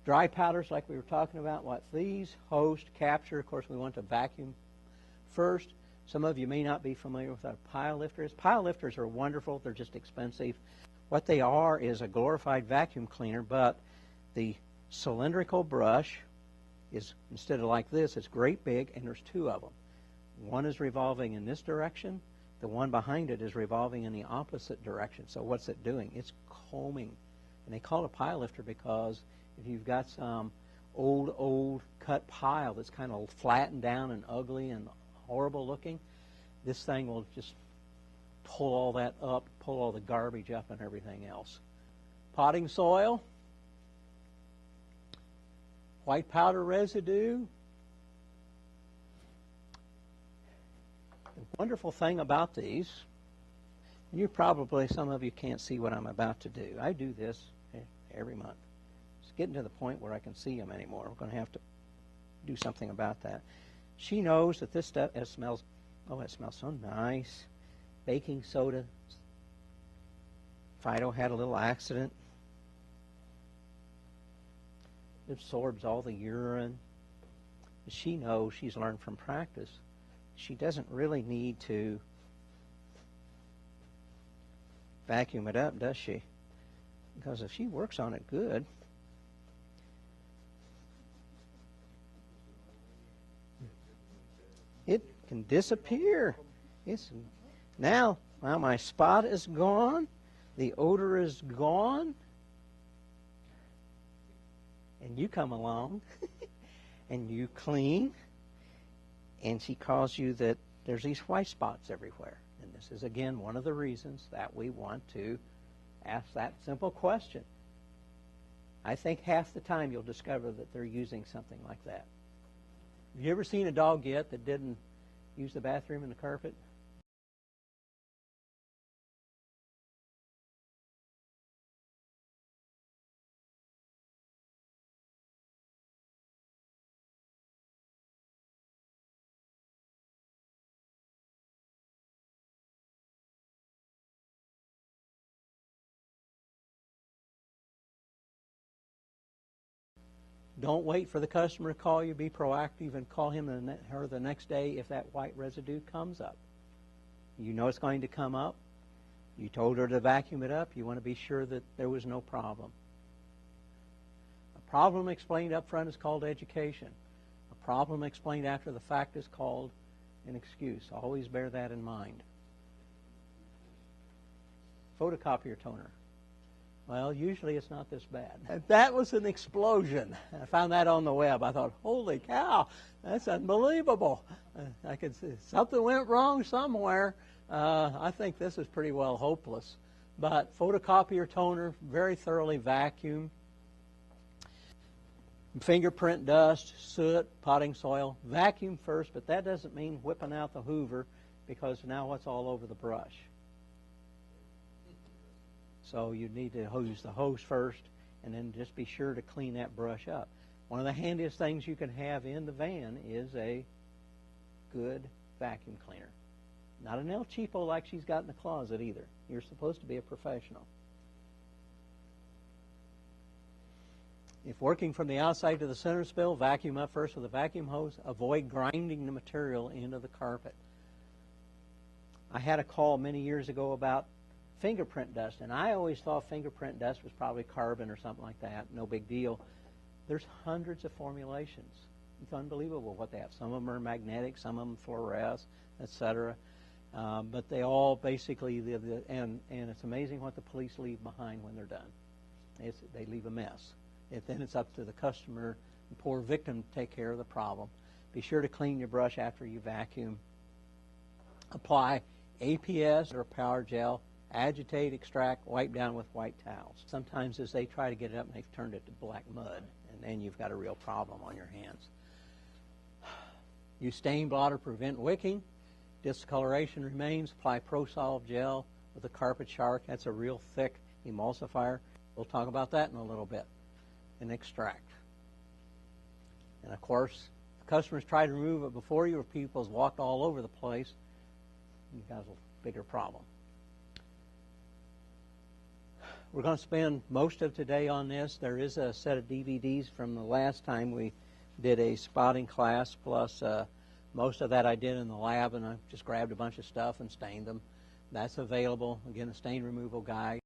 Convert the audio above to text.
Dry powders like we were talking about, what's these? Host, capture. Of course, we want to vacuum first. Some of you may not be familiar with what a pile lifter is. Pile lifters are wonderful. They're just expensive. What they are is a glorified vacuum cleaner, but the cylindrical brush is, instead of like this, it's great big, and there's two of them. One is revolving in this direction. The one behind it is revolving in the opposite direction. So what's it doing? It's combing. And they call it a pile lifter because if you've got some old cut pile that's kind of flattened down and ugly and horrible looking, this thing will just pull all that up, pull all the garbage up and everything else. Potting soil, white powder residue. The wonderful thing about these, and you probably, some of you can't see what I'm about to do. I do this every month. It's getting to the point where I can see them anymore. We're going to have to do something about that. She knows that this stuff, it smells so nice. Baking soda. Fido had a little accident. It absorbs all the urine. She knows, she's learned from practice, she doesn't really need to vacuum it up, does she? Because if she works on it good, it can disappear. Now my spot is gone, the odor is gone, and you come along and you clean, and she calls you that there's these white spots everywhere. And this is, again, one of the reasons that we want to ask that simple question. I think half the time you'll discover that they're using something like that. Have you ever seen a dog yet that didn't use the bathroom and the carpet? Don't wait for the customer to call you. Be proactive and call him or her the next day if that white residue comes up. You know it's going to come up. You told her to vacuum it up. You want to be sure that there was no problem. A problem explained up front is called education. A problem explained after the fact is called an excuse. Always bear that in mind. Photocopier toner. Well, usually it's not this bad. That was an explosion. I found that on the web. I thought, holy cow, that's unbelievable. I could see something went wrong somewhere. I think this is pretty well hopeless. But photocopier toner, very thoroughly vacuumed. Fingerprint dust, soot, potting soil, vacuum first, but that doesn't mean whipping out the Hoover because now what's all over the brush? So you need to use the hose first and then just be sure to clean that brush up. One of the handiest things you can have in the van is a good vacuum cleaner. Not an El Cheapo like she's got in the closet either. You're supposed to be a professional. If working from the outside to the center spill, vacuum up first with a vacuum hose. Avoid grinding the material into the carpet. I had a call many years ago about fingerprint dust, and I always thought fingerprint dust was probably carbon or something like that. No big deal. There's hundreds of formulations. It's unbelievable what they have. Some of them are magnetic, some of them fluoresce, etc. But they all basically, and it's amazing what the police leave behind when they're done. They leave a mess. Then it's up to the customer, the poor victim, to take care of the problem. Be sure to clean your brush after you vacuum. Apply APS or power gel. Agitate, extract, wipe down with white towels. Sometimes as they try to get it up, they've turned it to black mud, and then you've got a real problem on your hands. Use stain blotter, prevent wicking. Discoloration remains. Apply ProSolve gel with a carpet shark. That's a real thick emulsifier. We'll talk about that in a little bit. And extract. And of course, if customers try to remove it before you or people's walked all over the place, you've got a bigger problem. we're going to spend most of today on this. There is a set of DVDs from the last time we did a spotting class, plus most of that I did in the lab, and I just grabbed a bunch of stuff and stained them. That's available. Again, a stain removal guide.